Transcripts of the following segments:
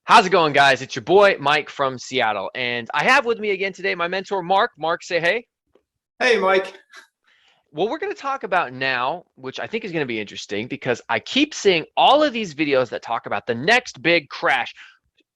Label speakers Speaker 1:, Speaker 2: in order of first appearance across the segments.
Speaker 1: How's it going, guys? It's your boy, Mike from Seattle. And I have with me again today my mentor, Mark. Mark, say hey.
Speaker 2: Hey, Mike.
Speaker 1: What we're going to talk about now, which I think is going to be interesting because I keep seeing all of these videos that talk about the next big crash.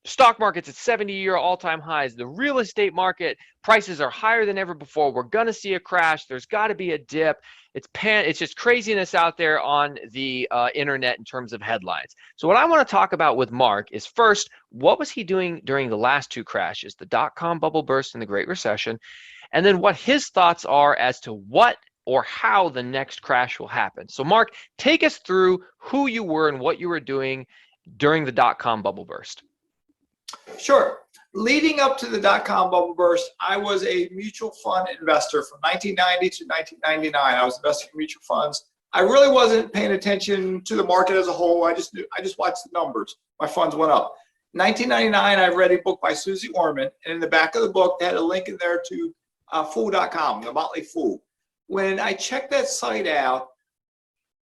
Speaker 1: Stock market's at 70-year all-time highs. The real estate market prices are higher than ever before. We're going to see a crash. There's got to be a dip. It's just craziness out there on the internet in terms of headlines. So what I want to talk about with Mark is first, what was he doing during the last two crashes, the dot-com bubble burst and the Great Recession, and then what his thoughts are as to what or how the next crash will happen. So Mark, take us through who you were and what you were doing during the dot-com bubble burst.
Speaker 2: Sure. Leading up to the dot-com bubble burst, I was a mutual fund investor from 1990 to 1999. I was investing in mutual funds. I really wasn't paying attention to the market as a whole. I just watched the numbers. My funds went up. 1999, I read a book by Susie Orman, and in the back of the book, they had a link in there to fool.com, the Motley Fool. When I checked that site out,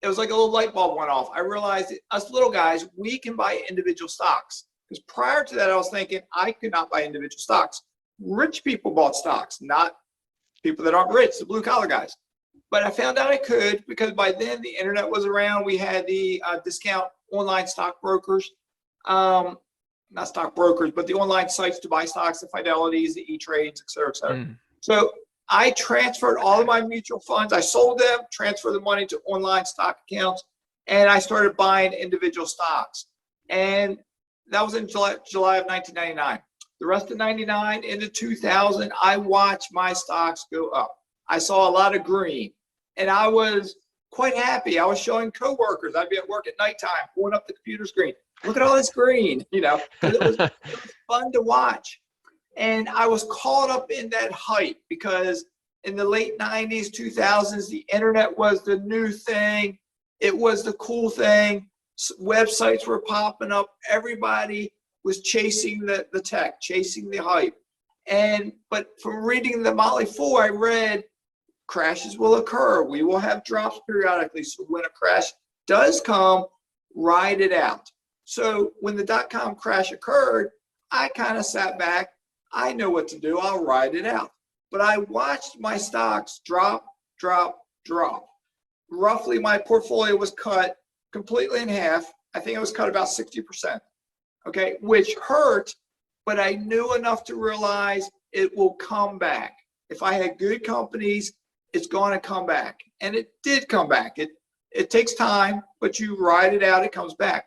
Speaker 2: it was like a little light bulb went off. I realized that us little guys, we can buy individual stocks. Because prior to that, I was thinking I could not buy individual stocks. Rich people bought stocks, not people that aren't rich, the blue collar guys. But I found out I could because by then the internet was around. We had the discount online stockbrokers, not stockbrokers, but the online sites to buy stocks, the Fidelities, the E-Trades, et cetera, et cetera. So I transferred all of my mutual funds. I sold them, transferred the money to online stock accounts, and I started buying individual stocks. And that was in July of 1999. The rest of 99 into 2000, I watched my stocks go up. I saw a lot of green, and I was quite happy. I was showing coworkers. I'd be at work at nighttime, pulling up the computer screen. Look at all this green, because it was fun to watch. And I was caught up in that hype because in the late 90s, 2000s, the internet was the new thing. It was the cool thing. Websites were popping up. Everybody was chasing the tech, chasing the hype. But from reading the Motley Fool, I read crashes will occur. We will have drops periodically. So when a crash does come, ride it out. So when the dot-com crash occurred, I kind of sat back. I know what to do. I'll ride it out. But I watched my stocks drop, drop, drop. Roughly, my portfolio was cut completely in half. I think it was cut about 60%, okay, which hurt, but I knew enough to realize it will come back. If I had good companies, it's going to come back. And it did come back. It takes time, but you ride it out, it comes back.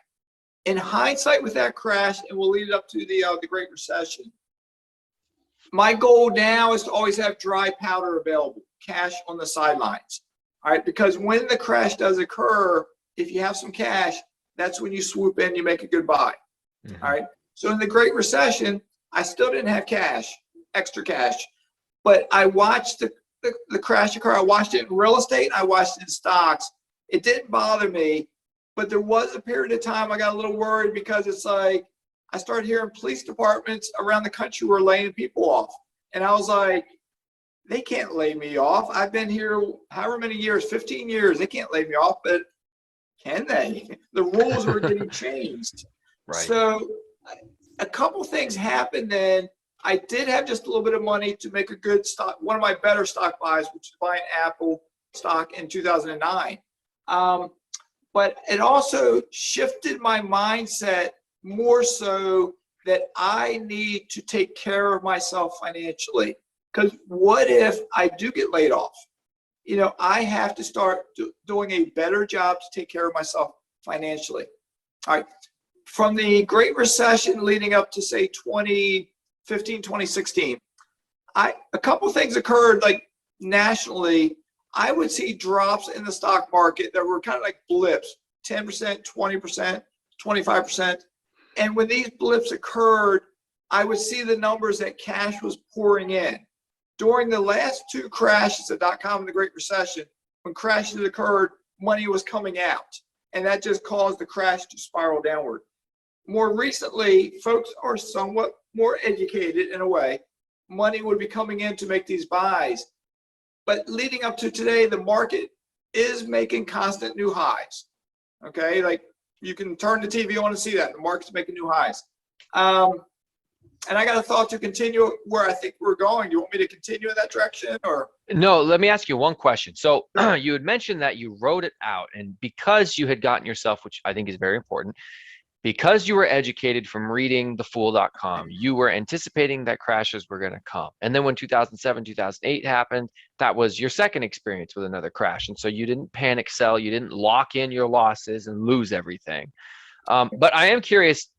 Speaker 2: In hindsight with that crash, and we'll lead it up to the Great Recession, my goal now is to always have dry powder available, cash on the sidelines, all right, because when the crash does occur, if you have some cash, that's when you swoop in, you make a good buy. All right. So in the Great Recession, I still didn't have cash, extra cash, but I watched the crash occur. I watched it in real estate. I watched it in stocks. It didn't bother me, but there was a period of time I got a little worried because it's like I started hearing police departments around the country were laying people off. And I was like, they can't lay me off. I've been here however many years, 15 years. They can't lay me off, but can they? The rules were getting changed.
Speaker 1: Right.
Speaker 2: So a couple things happened then. I did have just a little bit of money to make a good stock, one of my better stock buys, which is buying Apple stock in 2009. But it also shifted my mindset more so that I need to take care of myself financially. Because what if I do get laid off? I have to start doing a better job to take care of myself financially. All right. From the Great Recession leading up to, say, 2015, 2016, a couple things occurred, like nationally. I would see drops in the stock market that were kind of like blips, 10%, 20%, 25%. And when these blips occurred, I would see the numbers that cash was pouring in. During the last two crashes, the dot-com and the Great Recession, when crashes occurred, money was coming out. And that just caused the crash to spiral downward. More recently, folks are somewhat more educated in a way. Money would be coming in to make these buys. But leading up to today, the market is making constant new highs. Okay, like you can turn the TV on and see that. The market's making new highs. And I got a thought to continue where I think we're going. Do you want me to continue in that direction, or?
Speaker 1: No, let me ask you one question. So you had mentioned that you wrote it out, and because you had gotten yourself, which I think is very important, because you were educated from reading thefool.com, you were anticipating that crashes were going to come. And then when 2007, 2008 happened, that was your second experience with another crash. And so you didn't panic sell, you didn't lock in your losses and lose everything. But I am curious,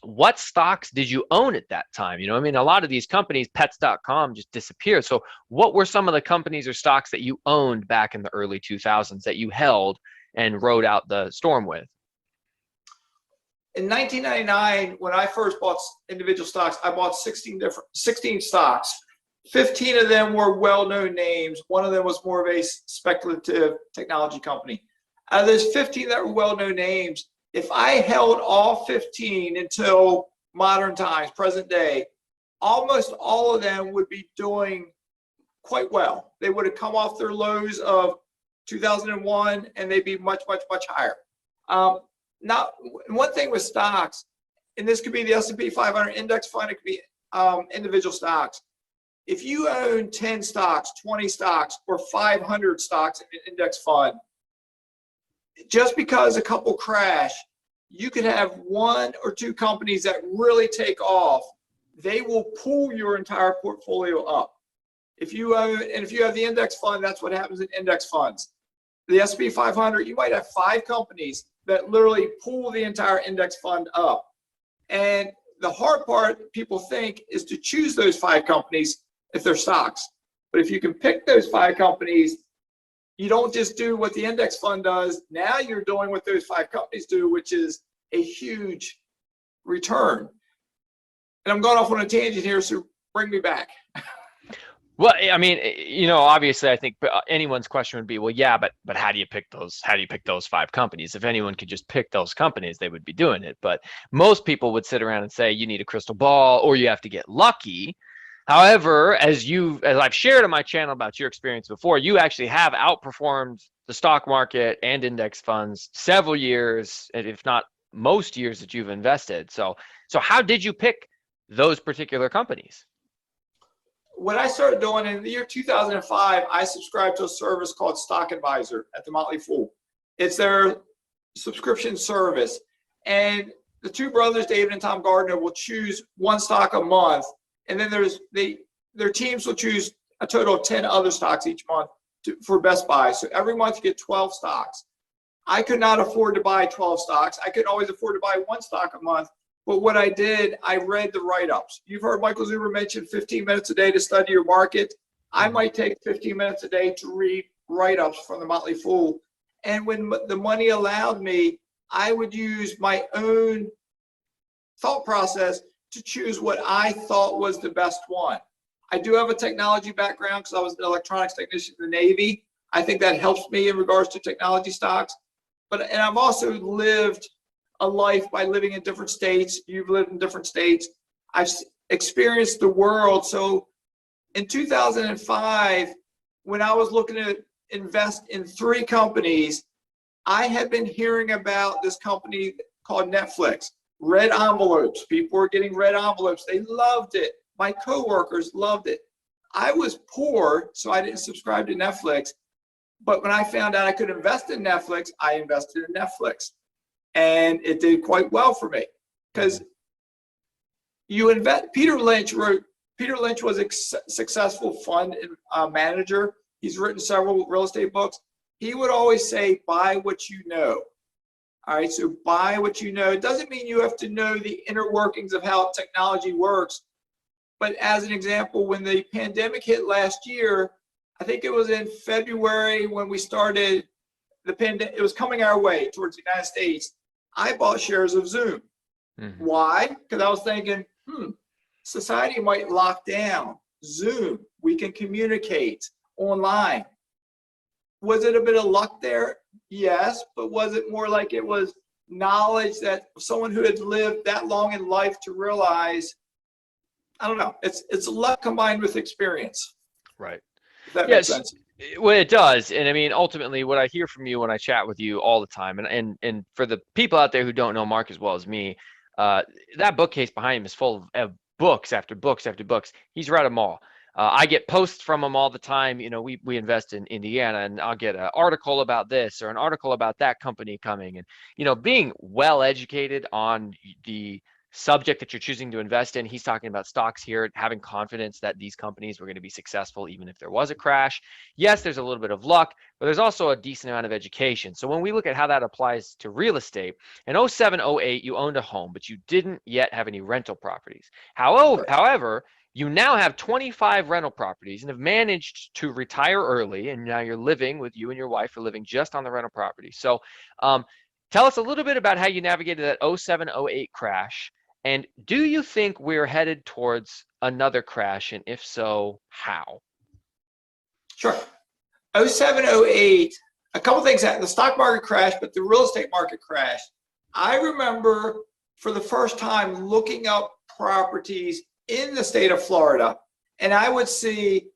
Speaker 1: what stocks did you own at that time? You know, I mean, a lot of these companies, pets.com, just disappeared. So what were some of the companies or stocks that you owned back in the early 2000s that you held and rode out the storm with?
Speaker 2: In 1999, when I first bought individual stocks, I bought 16 stocks. 15 of them were well-known names. One of them was more of a speculative technology company. Out of those 15 that were well-known names, if I held all 15 until modern times, present day, almost all of them would be doing quite well. They would have come off their lows of 2001 and they'd be much, much, much higher. Now, one thing with stocks, and this could be the S&P 500 index fund, it could be individual stocks. If you own 10 stocks, 20 stocks, or 500 stocks in an index fund, just because a couple crash, you could have one or two companies that really take off. They will pull your entire portfolio up. If you own, and if you have the index fund, that's what happens in index funds. The S&P 500, you might have 5 companies that literally pull the entire index fund up. And the hard part, people think, is to choose those 5 companies if they're stocks. But if you can pick those 5 companies, you don't just do what the index fund does. Now you're doing what those 5 companies do, which is a huge return. And I'm going off on a tangent here, so bring me back.
Speaker 1: Well, I mean, you know, obviously, I think anyone's question would be, well, yeah, but how do you pick those? How do you pick those 5 companies? If anyone could just pick those companies, they would be doing it. But most people would sit around and say you need a crystal ball or you have to get lucky. However, as I've shared on my channel about your experience before, you actually have outperformed the stock market and index funds several years, if not most years that you've invested. So how did you pick those particular companies?
Speaker 2: What I started doing in the year 2005, I subscribed to a service called Stock Advisor at the Motley Fool. It's their subscription service. And the 2 brothers, David and Tom Gardner, will choose 1 stock a month. And then their teams will choose a total of 10 other stocks each month for best buy. So every month you get 12 stocks. I could not afford to buy 12 stocks. I could always afford to buy 1 stock a month. But what I did, I read the write-ups. You've heard Michael Zuber mention 15 minutes a day to study your market. I might take 15 minutes a day to read write-ups from the Motley Fool. And when the money allowed me, I would use my own thought process to choose what I thought was the best one. I do have a technology background because I was an electronics technician in the Navy. I think that helps me in regards to technology stocks. And I've also lived a life by living in different states. You've lived in different states. I've experienced the world. So in 2005, when I was looking to invest in 3 companies, I had been hearing about this company called Netflix. Red envelopes. People were getting red envelopes. They loved it. My coworkers loved it. I was poor, so I didn't subscribe to Netflix. But when I found out I could invest in Netflix, I invested in Netflix. And it did quite well for me because you invest. Peter Lynch was a successful fund manager. He's written several real estate books. He would always say, buy what you know. All right, so buy what you know. It doesn't mean you have to know the inner workings of how technology works. But as an example, when the pandemic hit last year, I think it was in February when we started the pandemic, it was coming our way towards the United States. I bought shares of Zoom. Mm-hmm. Why? Because I was thinking, society might lock down. Zoom, we can communicate online. Was it a bit of luck there? Yes, but was it more like it was knowledge that someone who had lived that long in life to realize, I don't know, it's luck combined with experience.
Speaker 1: Right.
Speaker 2: If that makes sense.
Speaker 1: Well, it does. And I mean, ultimately, what I hear from you when I chat with you all the time, and for the people out there who don't know Mark as well as me, That bookcase behind him is full of books after books after books. He's read them all. I get posts from him all the time. You know, we invest in Indiana, and I'll get an article about this or an article about that company coming. And, you know, being well educated on the subject that you're choosing to invest in. He's talking about stocks here, having confidence that these companies were going to be successful even if there was a crash. Yes, there's a little bit of luck, but there's also a decent amount of education. So when we look at how that applies to real estate, in 07, 08, you owned a home, but you didn't yet have any rental properties. However, you now have 25 rental properties and have managed to retire early, and now you're living with you and your wife are living just on the rental property. So tell us a little bit about how you navigated that 07, 08 crash. And do you think we're headed towards another crash? And if so, how?
Speaker 2: Sure. 07, 08, a couple things happened. The stock market crashed, but the real estate market crashed. I remember for the first time looking up properties in the state of Florida, and I would see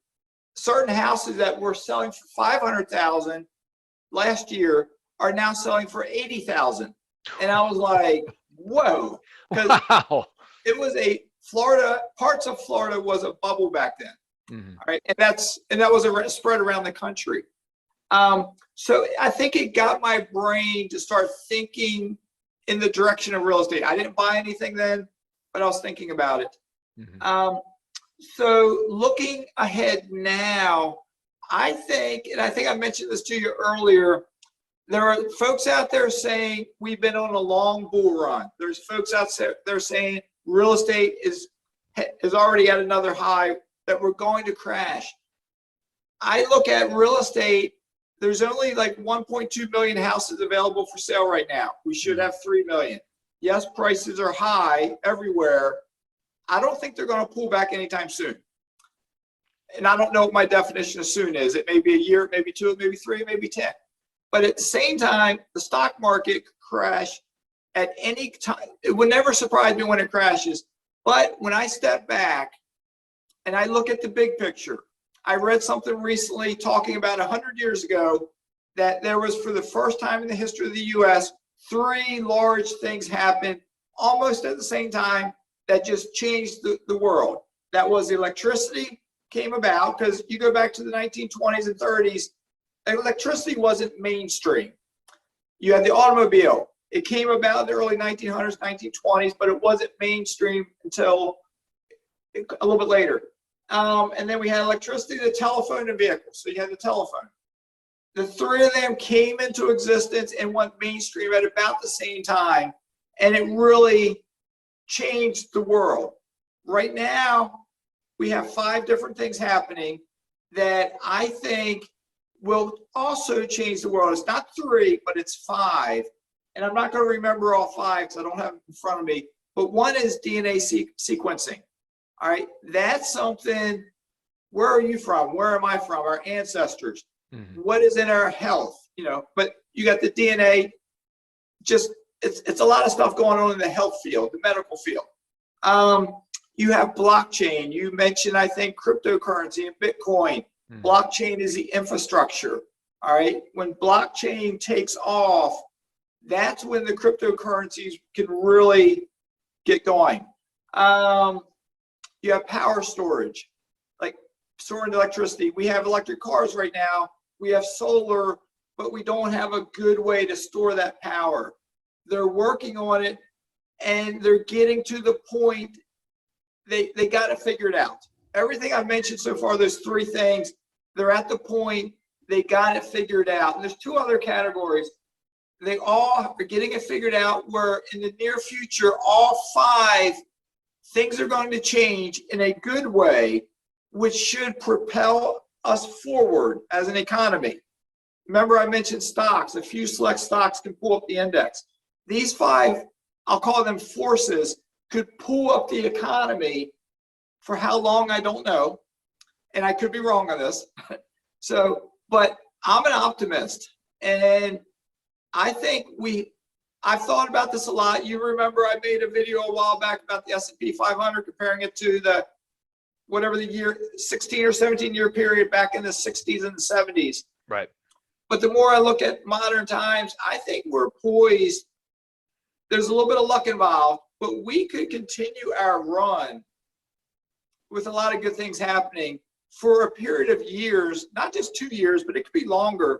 Speaker 2: certain houses that were selling for $500,000 last year are now selling for $80,000. And I was like, whoa. Because
Speaker 1: wow.
Speaker 2: it was parts of Florida was a bubble back then.
Speaker 1: Mm-hmm.
Speaker 2: All right. And that was spread around the country. So I think it got my brain to start thinking in the direction of real estate. I didn't buy anything then, but I was thinking about it. Mm-hmm. So looking ahead now, I think I mentioned this to you earlier, there are folks out there saying we've been on a long bull run. There's folks out there saying real estate is already at another high, that we're going to crash. I look at real estate, there's only like 1.2 million houses available for sale right now. We should have 3 million. Yes, prices are high everywhere. I don't think they're going to pull back anytime soon. And I don't know what my definition of soon is. It may be a year, maybe 2, maybe 3, maybe 10. But at the same time, the stock market could crash at any time. It would never surprise me when it crashes. But when I step back and I look at the big picture, I read something recently talking about 100 years ago that there was, for the first time in the history of the U.S., 3 large things happened almost at the same time that just changed the world. That was electricity came about, because you go back to the 1920s and 30s, electricity wasn't mainstream. You had the automobile. It came about in the early 1900s, 1920s, but it wasn't mainstream until a little bit later. And then we had electricity, the telephone, and vehicles. So you had the telephone. The 3 of them came into existence and went mainstream at about the same time, and it really changed the world. Right now, we have 5 different things happening that I think will also change the world. It's not 3, but it's 5. And I'm not going to remember all 5 because I don't have it in front of me. But one is DNA sequencing. All right. That's something. Where are you from? Where am I from? Our ancestors. Mm-hmm. What is in our health? You know, but you got the DNA. Just it's a lot of stuff going on in the health field, the medical field. You have blockchain. You mentioned, I think, cryptocurrency and Bitcoin. Mm-hmm. Blockchain is the infrastructure. All right. When blockchain takes off, that's when the cryptocurrencies can really get going. You have power storage, like storing electricity. We have electric cars right now. We have solar, but we don't have a good way to store that power. They're working on it, and they're getting to the point they got to figure it out. Everything I've mentioned so far, those 3 things, they're at the point they got it figured out. And there's 2 other categories. They all are getting it figured out, where in the near future, all 5 things are going to change in a good way, which should propel us forward as an economy. Remember, I mentioned stocks. A few select stocks can pull up the index. These 5, I'll call them forces, could pull up the economy. For how long, I don't know. And I could be wrong on this. But I'm an optimist. And I think I've thought about this a lot. You remember I made a video a while back about the S&P 500, comparing it to whatever the year, 16 or 17 year period back in the 60s and the 70s.
Speaker 1: Right.
Speaker 2: But the more I look at modern times, I think we're poised. There's a little bit of luck involved, but we could continue our run with a lot of good things happening for a period of years, not just 2 years, but it could be longer.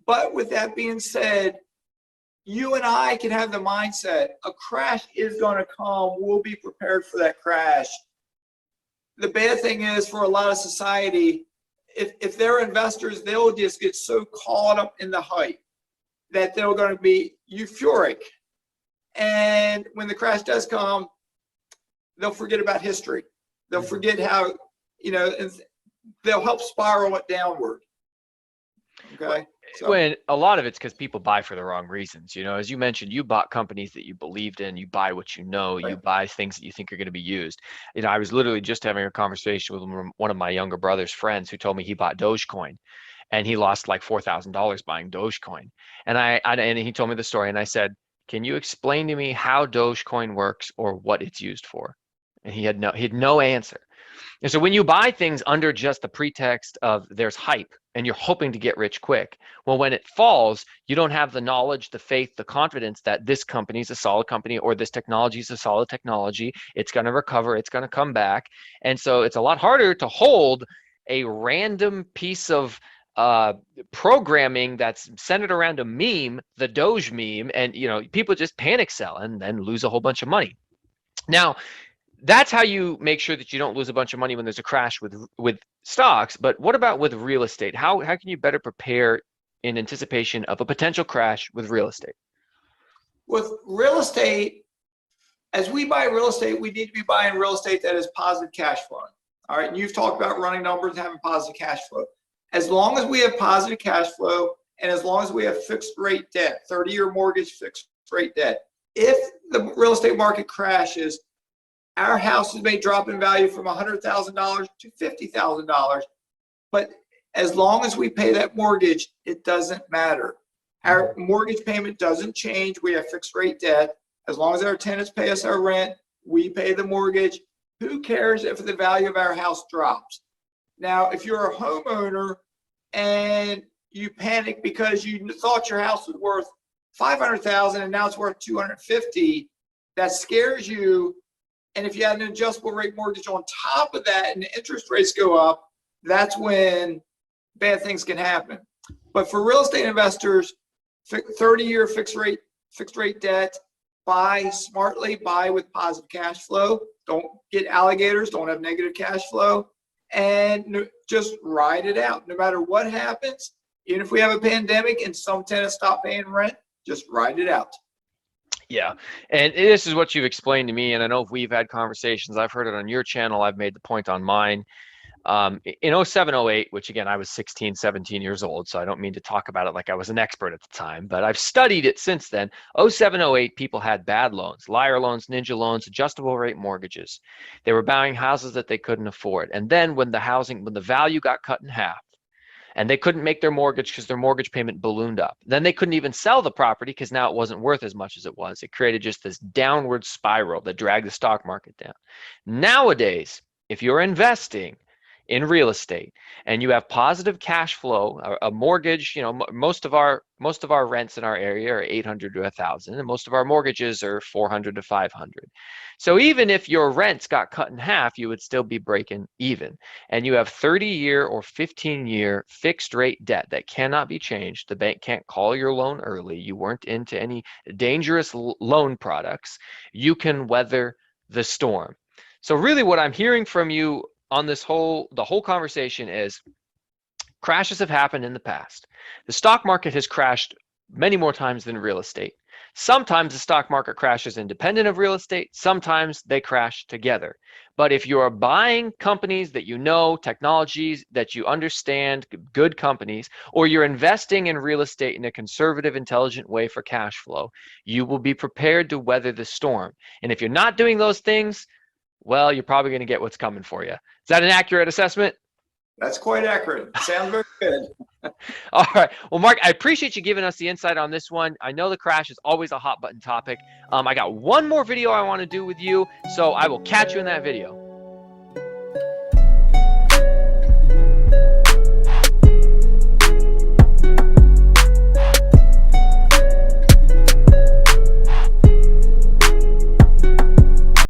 Speaker 2: But with that being said, you and I can have the mindset, a crash is going to come. We'll be prepared for that crash. The bad thing is, for a lot of society, if they're investors, they'll just get so caught up in the hype that they're going to be euphoric. And when the crash does come, they'll forget about history. They'll forget how, they'll help spiral it downward. Okay. So.
Speaker 1: When a lot of it's because people buy for the wrong reasons. As you mentioned, you bought companies that you believed in. You buy what you know. Right. You buy things that you think are going to be used. I was literally just having a conversation with one of my younger brother's friends who told me he bought Dogecoin, and he lost like $4,000 buying Dogecoin. And he told me the story, and I said, "Can you explain to me how Dogecoin works or what it's used for?" And he had no answer. And so when you buy things under just the pretext of there's hype and you're hoping to get rich quick, well, when it falls, you don't have the knowledge, the faith, the confidence that this company is a solid company or this technology is a solid technology. It's going to recover. It's going to come back. And so it's a lot harder to hold a random piece of programming that's centered around a meme, the Doge meme, and people just panic sell and then lose a whole bunch of money. Now, that's how you make sure that you don't lose a bunch of money when there's a crash with stocks. But what about with real estate? How can you better prepare in anticipation of a potential crash with real estate?
Speaker 2: With real estate, as we buy real estate, we need to be buying real estate that is positive cash flow. All right. And you've talked about running numbers and having positive cash flow. As long as we have positive cash flow and as long as we have fixed rate debt, 30-year mortgage, fixed rate debt, if the real estate market crashes, our houses may drop in value from $100,000 to $50,000, but as long as we pay that mortgage, it doesn't matter. Our mortgage payment doesn't change. We have fixed rate debt. As long as our tenants pay us our rent, we pay the mortgage. Who cares if the value of our house drops? Now, if you're a homeowner and you panic because you thought your house was worth $500,000 and now it's worth $250,000, that scares you. And if you had an adjustable rate mortgage on top of that and the interest rates go up, that's when bad things can happen. But for real estate investors, 30-year fixed rate debt, buy smartly, buy with positive cash flow. Don't get alligators, don't have negative cash flow, and just ride it out. No matter what happens, even if we have a pandemic and some tenants stop paying rent, just ride it out.
Speaker 1: Yeah. And this is what you've explained to me. And I know if we've had conversations, I've heard it on your channel, I've made the point on mine. In 07, 08, which again, I was 16, 17 years old, so I don't mean to talk about it like I was an expert at the time, but I've studied it since then. 07, 08, people had bad loans, liar loans, ninja loans, adjustable rate mortgages. They were buying houses that they couldn't afford. And then when the value got cut in half, and they couldn't make their mortgage because their mortgage payment ballooned up. Then they couldn't even sell the property because now it wasn't worth as much as it was. It created just this downward spiral that dragged the stock market down. Nowadays, if you're investing in real estate and you have positive cash flow, a mortgage, most of our rents in our area are $800 to $1,000, and most of our mortgages are $400 to $500. So even if your rents got cut in half, you would still be breaking even. And you have 30-year or 15-year fixed rate debt that cannot be changed. The bank can't call your loan early. You weren't into any dangerous loan products. You can weather the storm. So really what I'm hearing from you on the whole conversation is crashes have happened in the past. The stock market has crashed many more times than real estate. Sometimes the stock market crashes independent of real estate. Sometimes they crash together. But if you're buying companies that you know, technologies that you understand, good companies, or you're investing in real estate in a conservative, intelligent way for cash flow, you will be prepared to weather the storm. And if you're not doing those things, well, you're probably going to get what's coming for you. Is that an accurate assessment?
Speaker 2: That's quite accurate. Sounds very good.
Speaker 1: All right. Well, Mark, I appreciate you giving us the insight on this one. I know the crash is always a hot button topic. I got one more video I want to do with you, so I will catch you in that video.